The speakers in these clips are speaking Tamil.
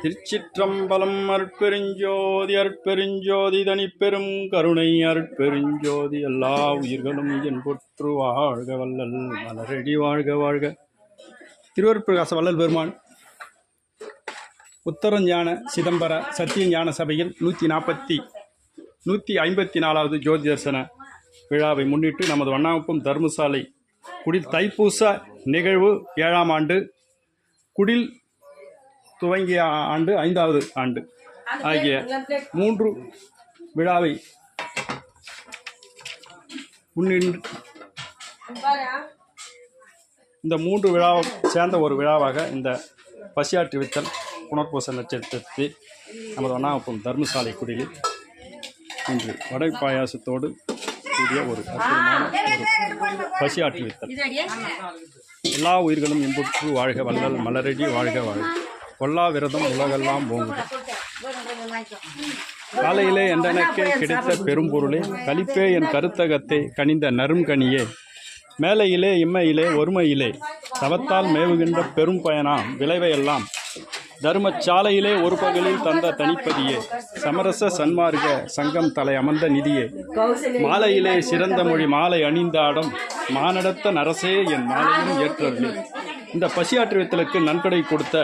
திருச்சிற்றம்பலம். அருட்பெருஞ்சோதி அருட்பெருஞ்சோதி தனிப்பெரும் கருணை அருட்பெருஞ்சோதி. எல்லா உயிர்களும் என் பொற்று வாழ்க வல்லல் மலரடி வாழ்க வாழ்க. திருவருட்பிரகாச வள்ளல் பெருமான் உத்தரஞான சிதம்பர சத்திய ஞான சபையில் 154வது ஜோதி தரிசன விழாவை முன்னிட்டு நமது வண்ணாமுப்பம் தர்மசாலை குடில் தைப்பூச நிகழ்வு 7ஆம் ஆண்டு, குடில் துவங்கிய ஆண்டு 5வது ஆண்டு ஆகிய 3 விழாவை முன்னின்று இந்த 3 விழாவை சேர்ந்த ஒரு விழாவாக இந்த பசியாற்றி வித்தல் புனர்பூச நட்சத்திரத்தில் நமது வண்ணாமுப்பம் தர்மசாலை குடிலில் இன்று வடை பாயாசத்தோடு கூடிய ஒரு அற்புதமான ஒரு பசியாற்றி வித்தல். எல்லா உயிர்களும் இன்புற்று வாழ்க வல்லல் மலரடி வாழ்க வாழ்க. கொல்லா விரதம் உலகெல்லாம் போங்குது. காலையிலே என்றெனக்கே கிடைத்த பெரும்பொருளே, கலிப்பே என் கருத்தகத்தை கனிந்த நறுங்கனியே, மேலையிலே இம்மையிலே ஒருமையிலே தவத்தால் மேவுகின்ற பெரும் பயனாம் விளைவையெல்லாம் தர்மச்சாலையிலே ஒரு பகலில் தந்த தனிப்பதியே, சமரச சன்மார்க்க சங்கம் தலை அமர்ந்த நிதியே, மாலையிலே சிறந்த மொழி மாலை அணிந்தாடம் மானடத்த நரசே என் மாலையும் ஏற்றருளே. இந்த பசியாற்று வித்தலுக்கு நன்கொடை கொடுத்த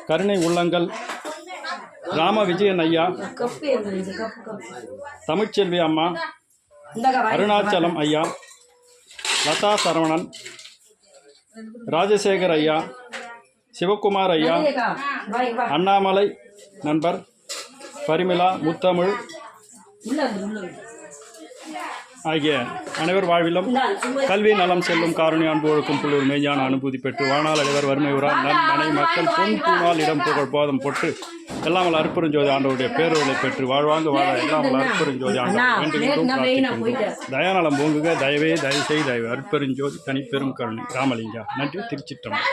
கருணை உள்ளங்கள் ராம விஜயன் ஐயா, தமிழ்ச்செல்வி அம்மா, அருணாச்சலம் ஐயா, லதா சரவணன், ராஜசேகர் ஐயா, சிவகுமார் ஐயா, அண்ணாமலை நண்பர், பரிமிளா, முத்தமிழ் ஆகிய அனைவர் வாழ்விலும் கல்வி நலம் செல்லும் காரணி அன்பு ஒழுக்கும் புள்ளூர் மெய்ஞான அனுபூதி பெற்று வாழ்நாள் அனைவர் வறுமை உறார் நன் மனை மக்கள் பொன் பூமால் இடம் புகழ் போதம் போட்டு எல்லாமல் அற்புறஞ்சோதி ஆண்டவருடைய பேருகளை பெற்று வாழ்வாங்க வாழ எல்லாமல் அற்புறஞ்சோதி ஆண்டவர் தயாநலம் போங்குக. தயவே தயவு செய் தயவு அற்பெருஞ்சோதி தனிப்பெரும் கருணை ராமலிங்கா. நன்றி. திருச்சிற்றம்பலம்.